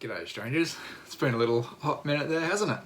G'day strangers, it's been a little hot minute there, hasn't it?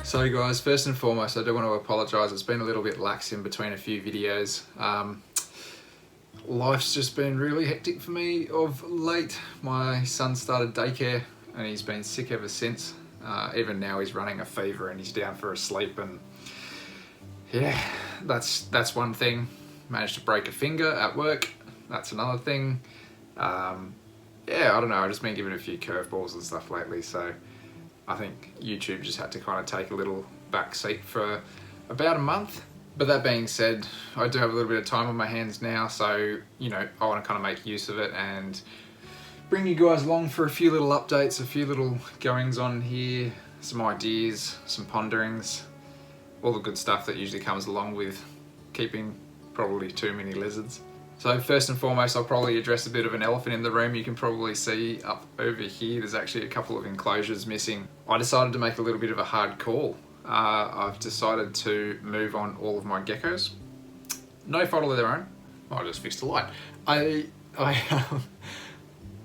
So guys, first and foremost, I do want to apologise. It's been a little bit lax in between a few videos. Life's just been really hectic for me of late. My son started daycare and he's been sick ever since. Even now he's running a fever and he's down for a sleep, and yeah, that's one thing. Managed to break a finger at work. That's another thing. Yeah, I don't know. I've just been given a few curveballs and stuff lately, so I think YouTube just had to kind of take a little back seat for about a month. But that being said, I do have a little bit of time on my hands now, so, you know, I want to kind of make use of it and bring you guys along for a few little updates, a few little goings on here, some ideas, some ponderings, all the good stuff that usually comes along with keeping probably too many lizards. So first and foremost, I'll probably address a bit of an elephant in the room. You can probably see up over here, there's actually a couple of enclosures missing. I decided to make a little bit of a hard call. I've decided to move on all of my geckos. No fault of their own. I just fixed the light. I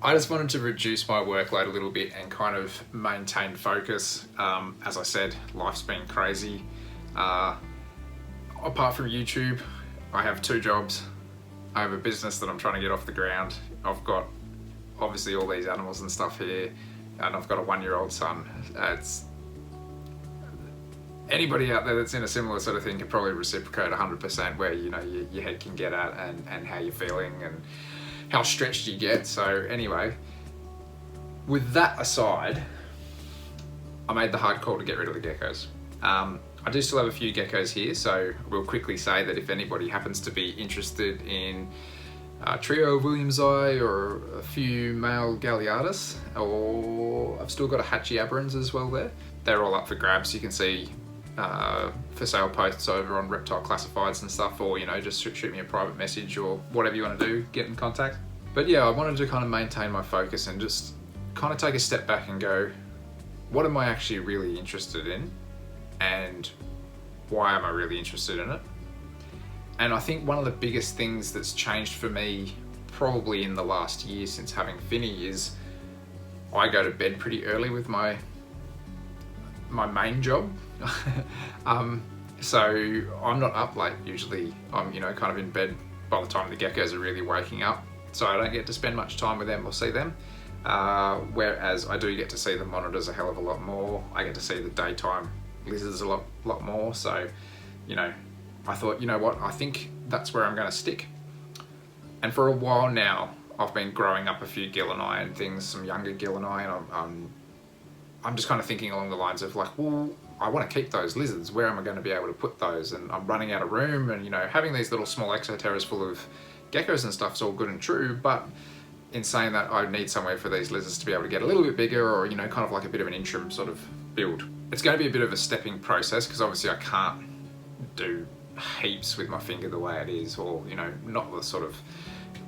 just wanted to reduce my workload a little bit and kind of maintain focus. As I said, life's been crazy. Apart from YouTube, I have 2 jobs. I have a business that I'm trying to get off the ground. I've got obviously all these animals and stuff here, and I've got a 1-year-old son. Anybody out there that's in a similar sort of thing can probably reciprocate 100% where, you know, your head can get at and how you're feeling and how stretched you get. So anyway, with that aside, I made the hard call to get rid of the geckos. I do still have a few geckos here, so we'll quickly say that if anybody happens to be interested in a trio of Williamsi or a few male Galliardus, or I've still got a Hatchyabrans as well there. They're all up for grabs. You can see for sale posts over on Reptile Classifieds and stuff, or, you know, just shoot me a private message or whatever you want to do, get in contact. But yeah, I wanted to kind of maintain my focus and just kind of take a step back and go, what am I actually really interested in? And why am I really interested in it? And I think one of the biggest things that's changed for me probably in the last year since having Finny is I go to bed pretty early with my main job. So I'm not up late usually. I'm, you know, kind of in bed by the time the geckos are really waking up, so I don't get to spend much time with them or see them. Whereas I do get to see the monitors a hell of a lot more. I get to see the daytime lizards a lot more. So, you know, I thought, you know what, I think that's where I'm going to stick. And for a while now, I've been growing up a few Gillini and things, some younger Gillini, and I'm just kind of thinking along the lines of like, well, I want to keep those lizards. Where am I going to be able to put those? And I'm running out of room, and, you know, having these little small exoterras full of geckos and stuff is all good and true, but in saying that, I need somewhere for these lizards to be able to get a little bit bigger, or, you know, kind of like a bit of an interim sort of build. It's going to be a bit of a stepping process because obviously I can't do heaps with my finger the way it is, or, you know, not the sort of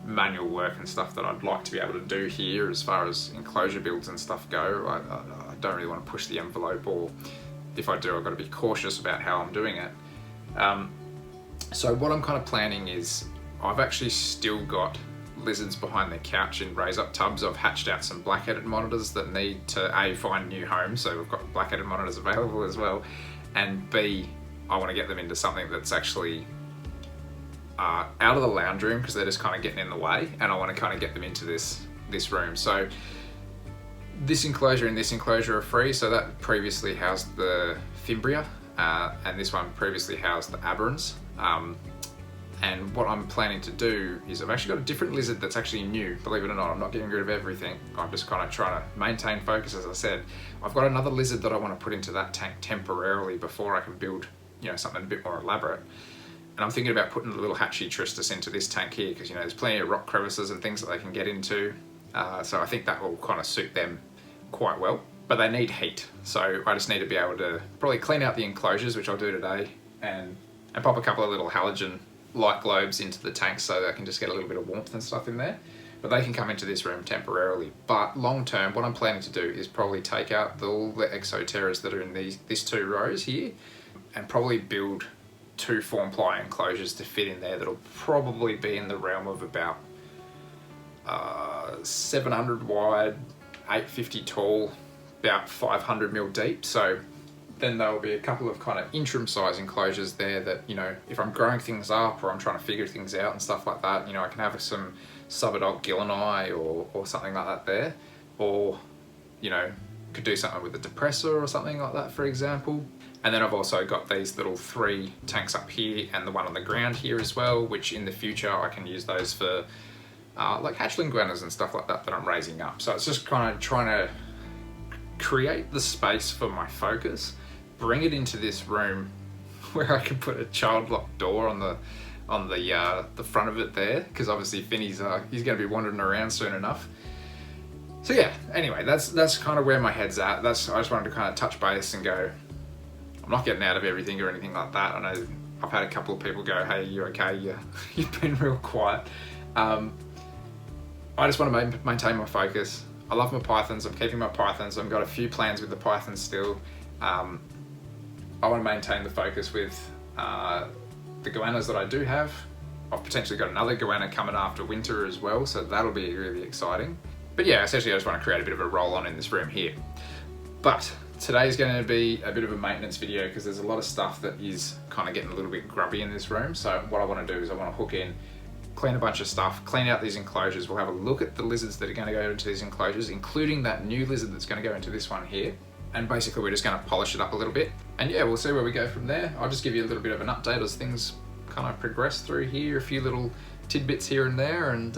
manual work and stuff that I'd like to be able to do here as far as enclosure builds and stuff go. I don't really want to push the envelope, or if I do, I've got to be cautious about how I'm doing it. So what I'm kind of planning is I've actually still got lizards behind the couch in raise-up tubs. I've hatched out some black-headed monitors that need to A, find new homes, so we've got black-headed monitors available as well, and B, I want to get them into something that's actually out of the lounge room because they're just kind of getting in the way, and I want to kind of get them into this room. So this enclosure and this enclosure are free, so that previously housed the Fimbria, and this one previously housed the Aberrans. And what I'm planning to do is I've actually got a different lizard that's actually new, believe it or not. I'm not getting rid of everything. I'm just kind of trying to maintain focus, as I said. I've got another lizard that I want to put into that tank temporarily before I can build something a bit more elaborate. And I'm thinking about putting a little hatchie tristis into this tank here because, there's plenty of rock crevices and things that they can get into. So I think that will kind of suit them quite well. But they need heat. So I just need to be able to probably clean out the enclosures, which I'll do today, and pop a couple of little halogen light globes into the tank so that I can just get a little bit of warmth and stuff in there. But they can come into this room temporarily. But long term, what I'm planning to do is probably take out all the exoterras that are in these 2 rows here and probably build 2 form ply enclosures to fit in there that'll probably be in the realm of about 700 wide, 850 tall, about 500 mil deep. So then there'll be a couple of kind of interim size enclosures there that, if I'm growing things up or I'm trying to figure things out and stuff like that, I can have some subadult Gillini or something like that there. Or, could do something with a depressor or something like that, for example. And then I've also got these little 3 tanks up here and the one on the ground here as well, which in the future I can use those for like hatchling guanas and stuff like that I'm raising up. So it's just kind of trying to create the space for my focus, bring it into this room where I can put a child lock door on the front of it there, because obviously Finny's he's going to be wandering around soon enough. So yeah, anyway, that's kind of where my head's at. I just wanted to kind of touch base and go, I'm not getting out of everything or anything like that. I know I've had a couple of people go, hey, you okay? You've been real quiet. I just want to maintain my focus. I love my pythons. I'm keeping my pythons. I've got a few plans with the pythons still. I want to maintain the focus with the goannas that I do have. I've potentially got another goanna coming after winter as well, so that'll be really exciting. But yeah, essentially I just want to create a bit of a roll-on in this room here. But today's going to be a bit of a maintenance video because there's a lot of stuff that is kind of getting a little bit grubby in this room. So what I want to do is I want to hook in, clean a bunch of stuff, clean out these enclosures. We'll have a look at the lizards that are going to go into these enclosures, including that new lizard that's going to go into this one here. And basically we're just going to polish it up a little bit. And yeah, we'll see where we go from there. I'll just give you a little bit of an update as things kind of progress through here, a few little tidbits here and there, and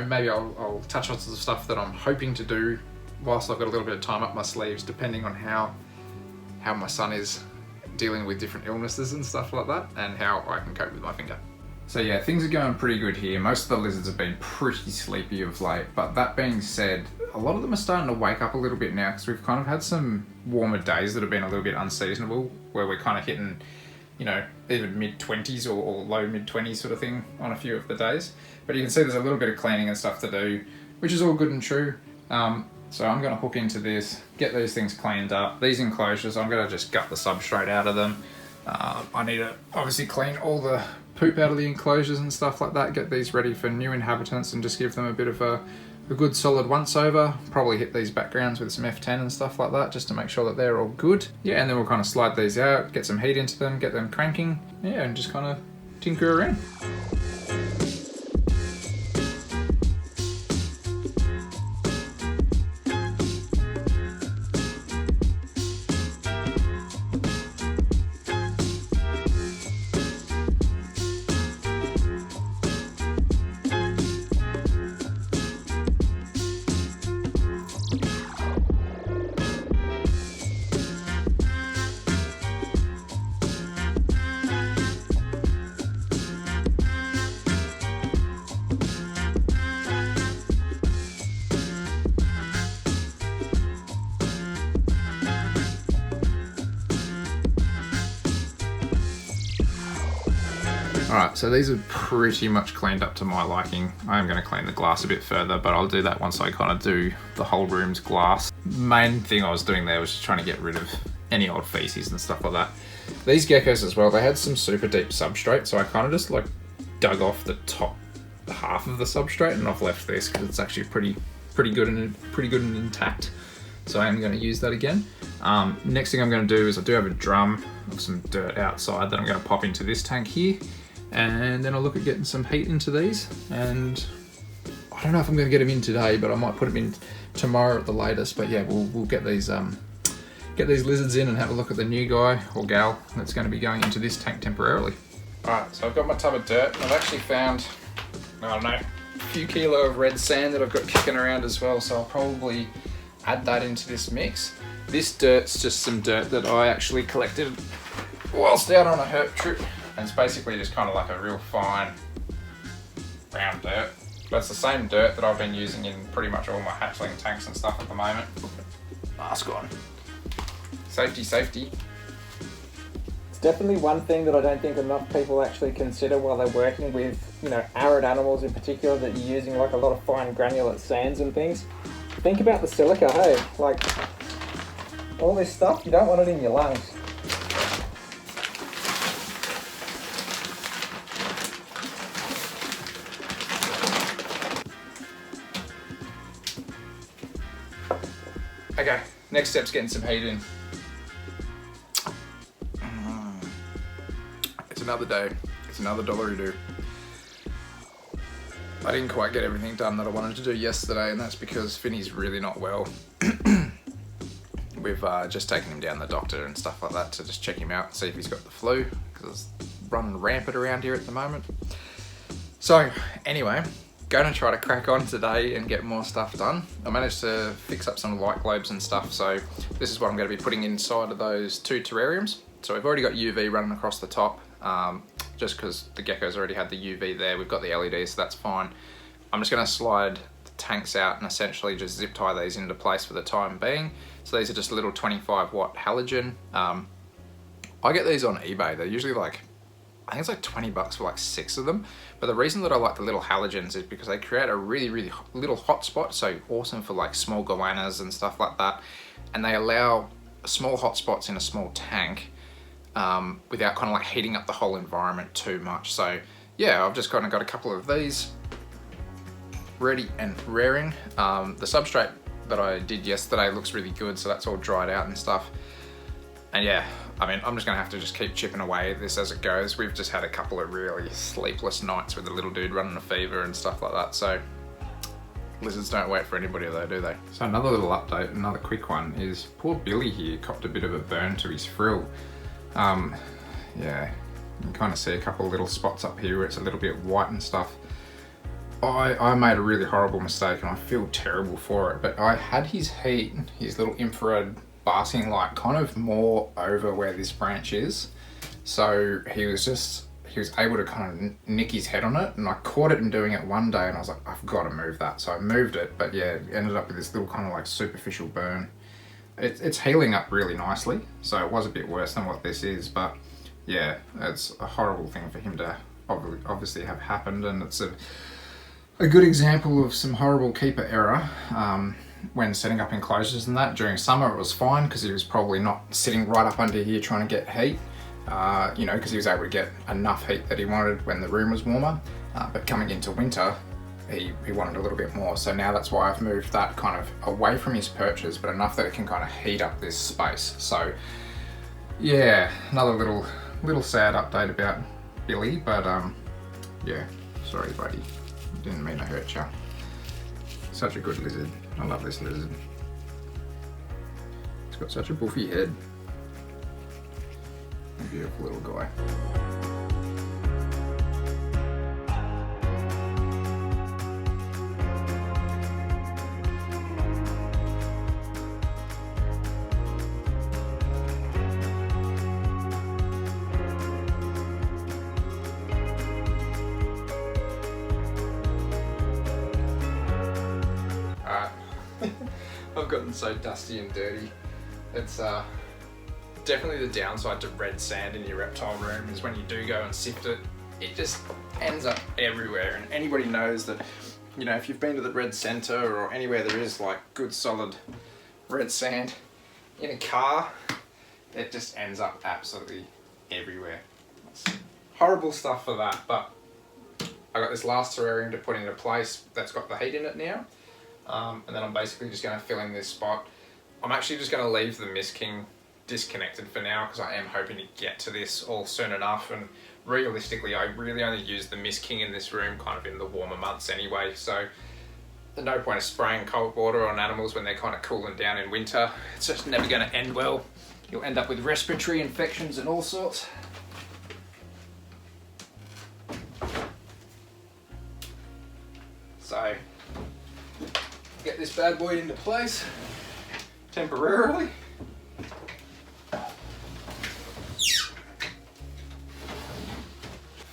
maybe I'll touch on some stuff that I'm hoping to do whilst I've got a little bit of time up my sleeves, depending on how my son is dealing with different illnesses and stuff like that, and how I can cope with my finger. So yeah, things are going pretty good here. Most of the lizards have been pretty sleepy of late, but that being said, a lot of them are starting to wake up a little bit now because we've kind of had some warmer days that have been a little bit unseasonable, where we're kind of hitting, even mid-20s or low mid-20s sort of thing on a few of the days. But you can see there's a little bit of cleaning and stuff to do, which is all good and true. So I'm going to hook into this, get these things cleaned up. These enclosures, I'm going to just gut the substrate out of them. I need to obviously clean all the poop out of the enclosures and stuff like that, get these ready for new inhabitants and just give them a bit of a good solid once over. Probably hit these backgrounds with some F10 and stuff like that just to make sure that they're all good. Yeah, and then we'll kind of slide these out, get some heat into them, get them cranking, yeah, and just kind of tinker around. Alright, so these are pretty much cleaned up to my liking. I am going to clean the glass a bit further, but I'll do that once I kind of do the whole room's glass. Main thing I was doing there was just trying to get rid of any old feces and stuff like that. These geckos as well, they had some super deep substrate, so I kind of just dug off the top half of the substrate and I've left this because it's actually pretty good and intact. So I am going to use that again. Next thing I'm going to do is I do have a drum of some dirt outside that I'm going to pop into this tank here. And then I'll look at getting some heat into these, and I don't know if I'm going to get them in today, but I might put them in tomorrow at the latest. But yeah, we'll get these lizards in and have a look at the new guy or gal that's going to be going into this tank temporarily. Alright, so I've got my tub of dirt, and I've actually found, I don't know, a few kilo of red sand that I've got kicking around as well, so I'll probably add that into this mix. This dirt's just some dirt that I actually collected whilst out on a herp trip, and it's basically just kind of like a real fine brown dirt. But it's the same dirt that I've been using in pretty much all my hatchling tanks and stuff at the moment. Mask on. Safety, safety. It's definitely one thing that I don't think enough people actually consider while they're working with, arid animals in particular, that you're using like a lot of fine granulate sands and things. Think about the silica, hey? Like, all this stuff, you don't want it in your lungs. Okay, next step's getting some heat in. It's another day. It's another $1 I didn't quite get everything done that I wanted to do yesterday, and that's because Finny's really not well. We've just taken him down to the doctor and stuff like that to just check him out and see if he's got the flu, because it's running rampant around here at the moment. So, anyway, going to try to crack on today and get more stuff done. I managed to fix up some light globes and stuff, so this is what I'm going to be putting inside of those 2 terrariums. So we've already got UV running across the top, just because the geckos already had the UV there. We've got the LEDs, so that's fine. I'm just going to slide the tanks out and essentially just zip tie these into place for the time being. So these are just a little 25 watt halogen. I get these on eBay. They're usually like, I think it's like $20 for like 6 of them. But the reason that I like the little halogens is because they create a really, really little hotspot. So awesome for like small goannas and stuff like that. And they allow small hotspots in a small tank without kind of like heating up the whole environment too much. So yeah, I've just kind of got a couple of these ready and raring. The substrate that I did yesterday looks really good, so that's all dried out and stuff. And yeah, I mean, I'm just gonna have to just keep chipping away at this as it goes. We've just had a couple of really sleepless nights with the little dude running a fever and stuff like that, so lizards don't wait for anybody though, do they? So another little update, another quick one, is poor Billy here copped a bit of a burn to his frill. Yeah, you can kind of see a couple of little spots up here where it's a little bit white and stuff. I made a really horrible mistake and I feel terrible for it, but I had his heat, his little infrared basking light kind of more over where this branch is. So he was able to kind of nick his head on it, and I caught him doing it one day and I was like, I've got to move that. So I moved it, but yeah, ended up with this little kind of like superficial burn. It's healing up really nicely, so it was a bit worse than what this is, but yeah, it's a horrible thing for him to obviously have happened, and it's a good example of some horrible keeper error when setting up enclosures and that. During summer it was fine because he was probably not sitting right up under here trying to get heat, because he was able to get enough heat that he wanted when the room was warmer, but coming into winter he wanted a little bit more. So now that's why I've moved that kind of away from his perches, but enough that it can kind of heat up this space. So yeah, another little sad update about Billy, but yeah, sorry buddy, didn't mean to hurt you. Such a good lizard. I love this lizard. It's got such a buffy head. A beautiful little guy. I've gotten so dusty and dirty. It's definitely the downside to red sand in your reptile room is when you do go and sift it, it just ends up everywhere. And anybody knows that, if you've been to the red centre or anywhere there is like good solid red sand in a car, it just ends up absolutely everywhere. It's horrible stuff for that, but I got this last terrarium to put into place that's got the heat in it now. And then I'm basically just going to fill in this spot. I'm actually just going to leave the Mist King disconnected for now because I am hoping to get to this all soon enough, and realistically I really only use the Mist King in this room kind of in the warmer months anyway, so there's no point of spraying cold water on animals when they're kind of cooling down in winter. It's just never going to end well. You'll end up with respiratory infections and all sorts. So get this bad boy into place temporarily.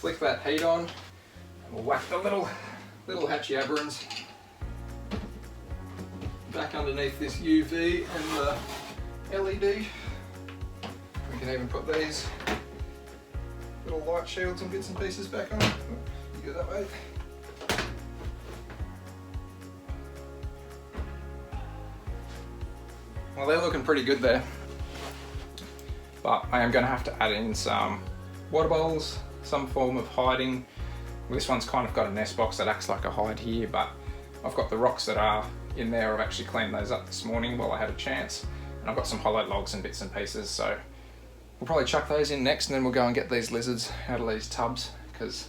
flick that heat on, and we'll whack the little hatchiaberans back underneath this UV and the LED. We can even put these little light shields and bits and pieces back on. You go that way. Well, they're looking pretty good there, but I am going to have to add in some water bowls, some form of hiding. This one's kind of got a nest box that acts like a hide here, but I've got the rocks that are in there. I've actually cleaned those up this morning while I had a chance, and I've got some hollow logs and bits and pieces, so we'll probably chuck those in next, and then we'll go and get these lizards out of these tubs, because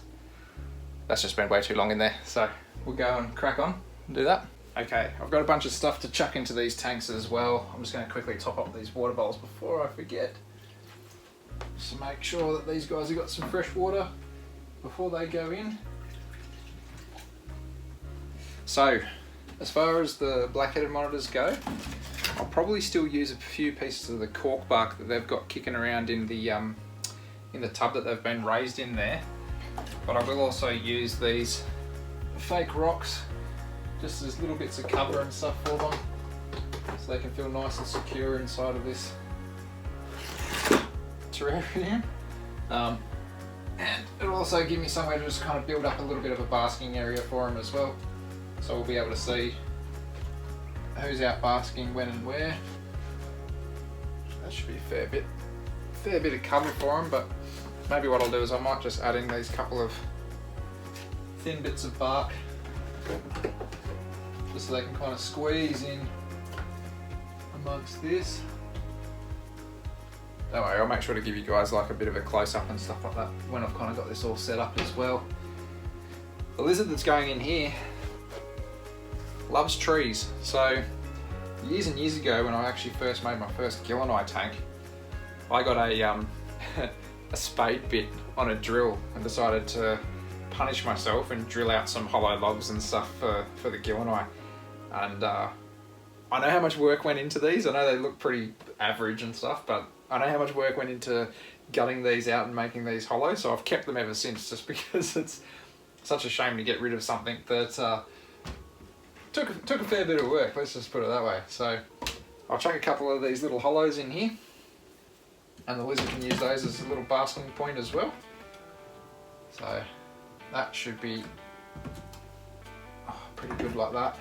that's just been way too long in there. So we'll go and crack on and do that. Okay, I've got a bunch of stuff to chuck into these tanks as well. I'm just going to quickly top up these water bowls before I forget, just to make sure that these guys have got some fresh water before they go in. So, as far as the black-headed monitors go, I'll probably still use a few pieces of the cork bark that they've got kicking around in the tub that they've been raised in there. But I will also use these fake rocks just as little bits of cover and stuff for them, so they can feel nice and secure inside of this terrarium. And it'll also give me somewhere to just kind of build up a little bit of a basking area for them as well. So we'll be able to see who's out basking when and where. That should be a fair bit of cover for them, but maybe what I'll do is I might just add in these couple of thin bits of bark just so they can kind of squeeze in amongst this. Don't worry, I'll make sure to give you guys like a bit of a close-up and stuff like that when I've kind of got this all set up as well. The lizard that's going in here loves trees. So years and years ago, when I actually first made my first gillineye tank, I got a a spade bit on a drill and decided to punish myself and drill out some hollow logs and stuff for the gillineye. And I know how much work went into these. I know they look pretty average and stuff, but I know how much work went into gutting these out and making these hollow, so I've kept them ever since, just because it's such a shame to get rid of something that took a fair bit of work, let's just put it that way. So I'll chuck a couple of these little hollows in here, and the lizard can use those as a little basking point as well. So that should be pretty good like that.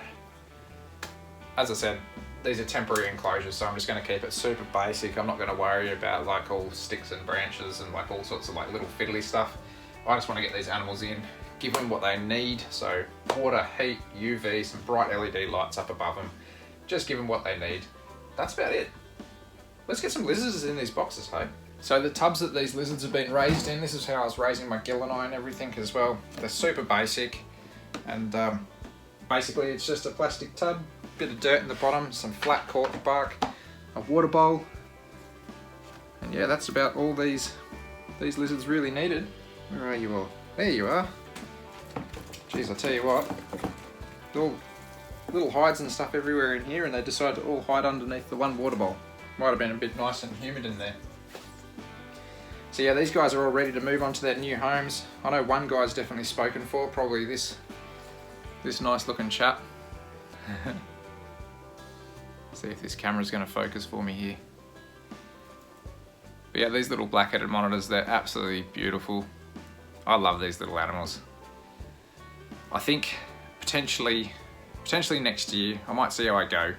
As I said, these are temporary enclosures, so I'm just going to keep it super basic. I'm not going to worry about like all sticks and branches and like all sorts of like little fiddly stuff. I just want to get these animals in, give them what they need. So water, heat, UV, some bright LED lights up above them. Just give them what they need. That's about it. Let's get some lizards in these boxes, hey? So the tubs that these lizards have been raised in, this is how I was raising my gillineye and everything as well. They're super basic, and basically it's just a plastic tub, bit of dirt in the bottom, some flat cork bark, a water bowl, and yeah, that's about all these lizards really needed. Where are you all? There you are. Jeez, I'll tell you what, all little hides and stuff everywhere in here, and they decided to all hide underneath the one water bowl. Might have been a bit nice and humid in there. So yeah, these guys are all ready to move on to their new homes. I know one guy's definitely spoken for, probably this nice looking chap. See if this camera's going to focus for me here. But yeah, these little black-headed monitors, they're absolutely beautiful. I love these little animals. I think potentially next year, I might see how I go,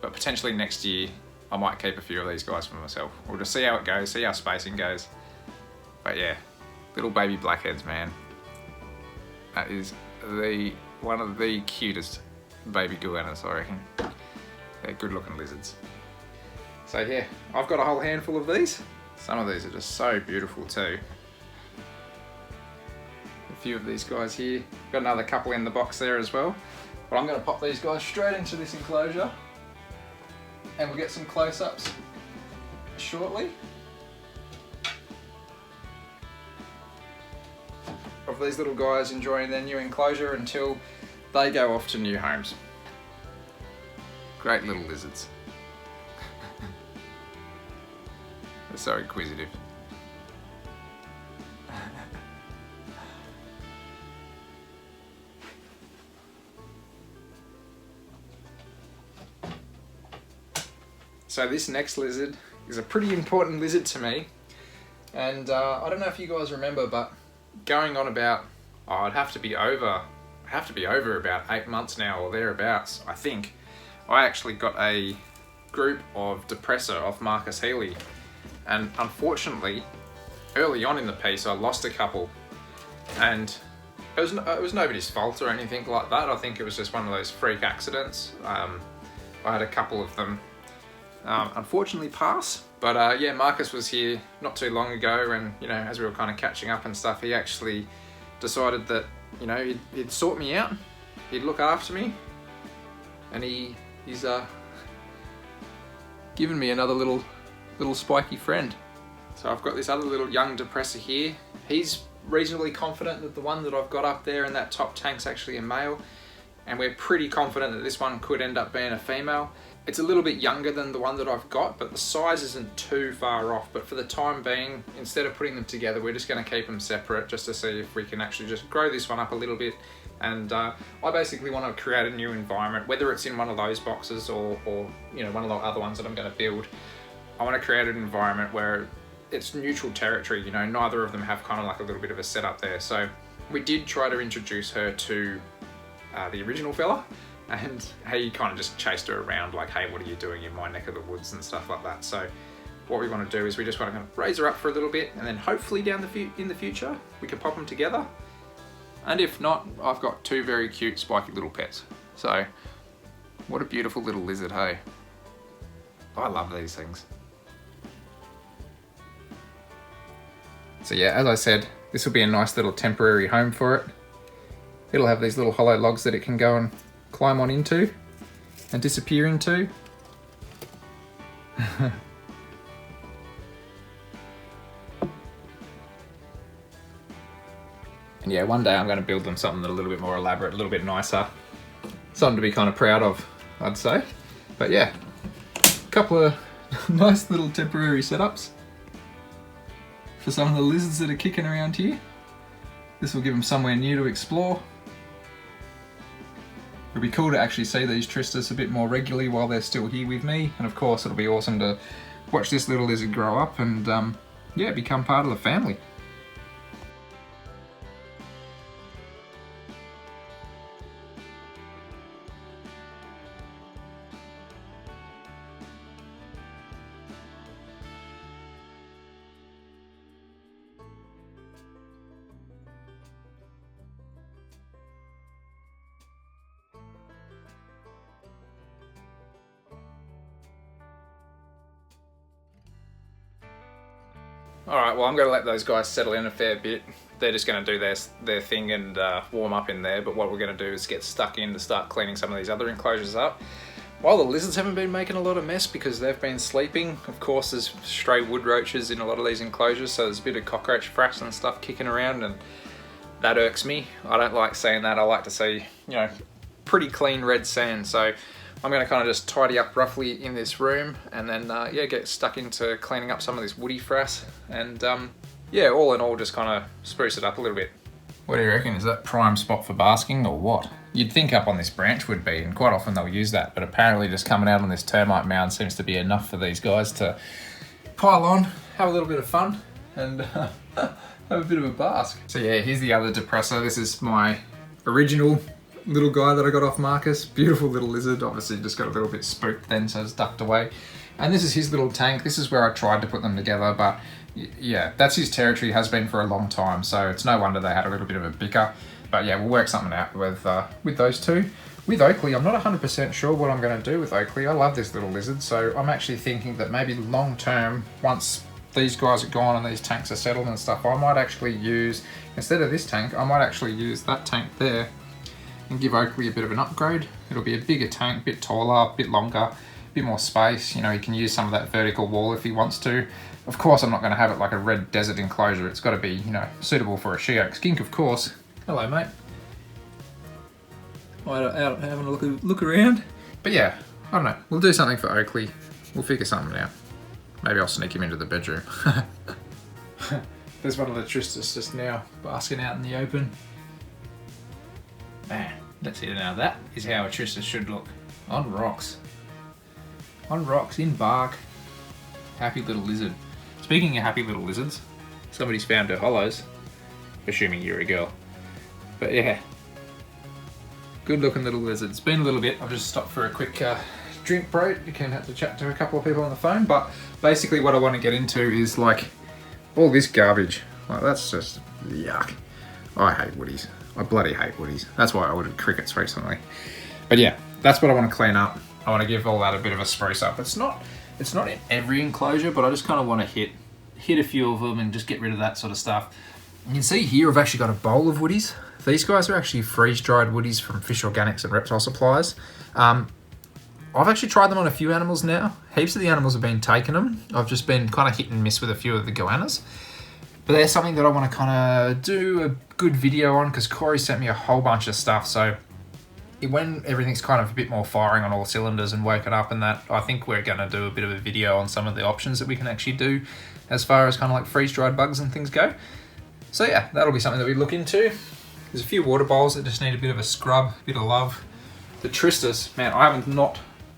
but potentially next year I might keep a few of these guys for myself. We'll just see how it goes, see how spacing goes. But yeah, little baby blackheads, man. That is one of the cutest baby goannas, I reckon. They're good looking lizards. So yeah, I've got a whole handful of these. Some of these are just so beautiful too. A few of these guys here. Got another couple in the box there as well. But I'm going to pop these guys straight into this enclosure, and we'll get some close-ups shortly of these little guys enjoying their new enclosure until they go off to new homes. Great little lizards. They're so inquisitive. So this next lizard is a pretty important lizard to me. And I don't know if you guys remember, but going on about, I'd have to be over about 8 months now or thereabouts, I think. I actually got a group of depressor off Marcus Healy. And unfortunately, early on in the piece, I lost a couple. And it was nobody's fault or anything like that. I think it was just one of those freak accidents. I had a couple of them unfortunately pass. But yeah, Marcus was here not too long ago, and you know, as we were kind of catching up and stuff, he actually decided that, you know, he'd sort me out, he'd look after me, and he's given me another little spiky friend. So I've got this other little young depressor here. He's reasonably confident that the one that I've got up there in that top tank's actually a male, and we're pretty confident that this one could end up being a female. It's a little bit younger than the one that I've got, but the size isn't too far off. But for the time being, instead of putting them together, we're just going to keep them separate just to see if we can actually just grow this one up a little bit. And I basically want to create a new environment, whether it's in one of those boxes or you know, one of the other ones that I'm going to build. I want to create an environment where it's neutral territory, you know, neither of them have kind of like a little bit of a setup there. So we did try to introduce her to the original fella, and he kind of just chased her around like, hey, what are you doing in my neck of the woods and stuff like that. So what we want to do is we just want to kind of raise her up for a little bit, and then hopefully in the future we can pop them together. And if not, I've got 2 very cute spiky little pets. So what a beautiful little lizard, hey? I love these things. So yeah, as I said, this will be a nice little temporary home for it. It'll have these little hollow logs that it can go and climb on into and disappear into. And yeah, one day I'm going to build them something that's a little bit more elaborate, a little bit nicer. Something to be kind of proud of, I'd say. But yeah, a couple of nice little temporary setups for some of the lizards that are kicking around here. This will give them somewhere new to explore. It'll be cool to actually see these Tristis a bit more regularly while they're still here with me. And of course, it'll be awesome to watch this little lizard grow up and yeah, become part of the family. Alright, well I'm going to let those guys settle in a fair bit. They're just going to do their thing and warm up in there, but what we're going to do is get stuck in to start cleaning some of these other enclosures up. While the lizards haven't been making a lot of mess because they've been sleeping, of course there's stray wood roaches in a lot of these enclosures, so there's a bit of cockroach frass and stuff kicking around, and that irks me. I don't like seeing that. I like to see, you know, pretty clean red sand, so I'm going to kind of just tidy up roughly in this room, and then yeah, get stuck into cleaning up some of this woody frass, and yeah, all in all just kind of spruce it up a little bit. What do you reckon? Is that prime spot for basking or what? You'd think up on this branch would be, and quite often they'll use that, but apparently just coming out on this termite mound seems to be enough for these guys to pile on, have a little bit of fun, and have a bit of a bask. So yeah, here's the other depressor. This is my original little guy that I got off Marcus. Beautiful little lizard. Obviously just got a little bit spooked then, so it's ducked away. And this is his little tank. This is where I tried to put them together, but yeah, that's his territory, has been for a long time, so it's no wonder they had a little bit of a bicker. But yeah, we'll work something out with those two. With Oakley, I'm not 100% sure what I'm going to do with Oakley. I love this little lizard, so I'm actually thinking that maybe long term, once these guys are gone and these tanks are settled and stuff, I might actually use, instead of this tank, I might actually use that tank there and give Oakley a bit of an upgrade. It'll be a bigger tank, a bit taller, a bit longer, a bit more space. You know, he can use some of that vertical wall if he wants to. Of course, I'm not going to have it like a red desert enclosure. It's got to be, you know, suitable for a she-oak skink, of course. Hello, mate. Out having a look around. But yeah, I don't know. We'll do something for Oakley. We'll figure something out. Maybe I'll sneak him into the bedroom. There's one of the Tristis just now basking out in the open. Man, let's see now. That is how a Tristis should look on rocks. On rocks, in bark. Happy little lizard. Speaking of happy little lizards, somebody's found her hollows. Assuming you're a girl. But yeah. Good looking little lizard. It's been a little bit. I've just stopped for a quick drink break. You can have to chat to a couple of people on the phone. But basically what I want to get into is like all this garbage. Like that's just yuck. I hate woodies. I bloody hate woodies. That's why I ordered crickets recently. But yeah, that's what I want to clean up. I want to give all that a bit of a spruce up. It's not in every enclosure, but I just kind of want to hit a few of them and just get rid of that sort of stuff. You can see here I've actually got a bowl of woodies. These guys are actually freeze-dried woodies from Fish Organics and Reptile Supplies. I've actually tried them on a few animals now. Heaps of the animals have been taking them. I've just been kind of hit and miss with a few of the goannas. But they're something that I want to kind of do a good video on because Corey sent me a whole bunch of stuff. So when everything's kind of a bit more firing on all cylinders and woken up and that, I think we're going to do a bit of a video on some of the options that we can actually do as far as kind of like freeze-dried bugs and things go. So yeah, that'll be something that we look into. There's a few water bowls that just need a bit of a scrub, a bit of love. The tristis, man, I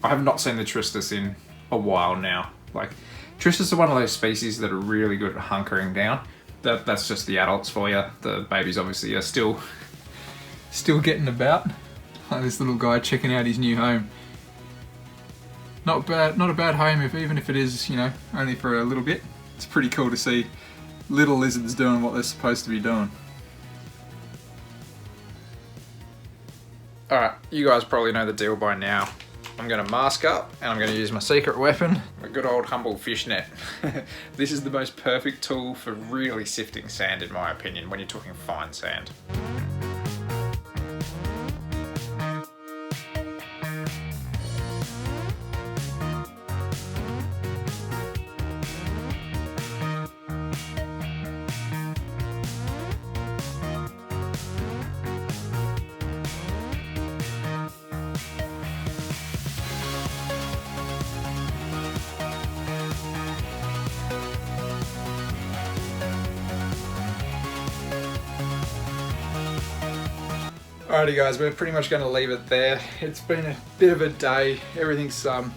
have not seen the tristis in a while now. Like, tristis are one of those species that are really good at hunkering down. That's just the adults for you. The babies obviously are still getting about. Like this little guy checking out his new home. Not a bad home, even if it is, you know, only for a little bit. It's pretty cool to see little lizards doing what they're supposed to be doing. Alright, you guys probably know the deal by now. I'm going to mask up and I'm going to use my secret weapon, a good old humble fish net. This is the most perfect tool for really sifting sand in my opinion when you're talking fine sand. Alrighty guys, we're pretty much going to leave it there. It's been a bit of a day. Everything's a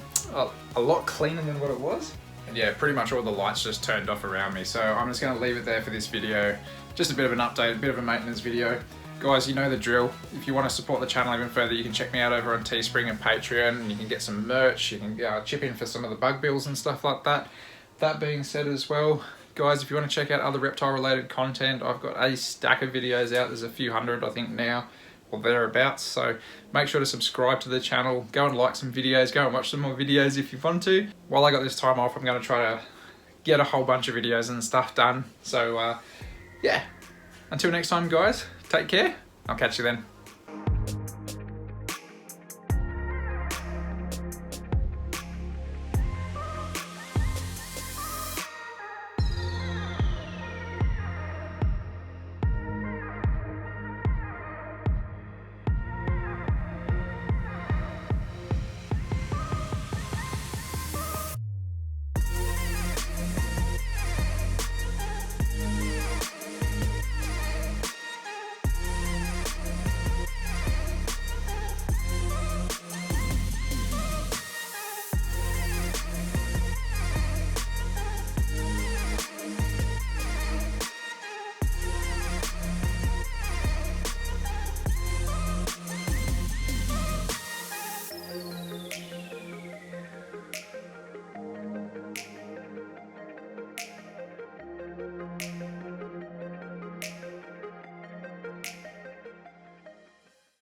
lot cleaner than what it was. And yeah, pretty much all the lights just turned off around me. So I'm just going to leave it there for this video. Just a bit of an update, a bit of a maintenance video. Guys, you know the drill. If you want to support the channel even further, you can check me out over on Teespring and Patreon. And you can get some merch. You can chip in for some of the bug bills and stuff like that. That being said as well, guys, if you want to check out other reptile related content, I've got a stack of videos out. There's a few hundred, I think now, or thereabouts. So make sure to subscribe to the channel, go and like some videos, go and watch some more videos if you want to. While I got this time off, I'm going to try to get a whole bunch of videos and stuff done. So yeah, until next time guys, take care. I'll catch you then.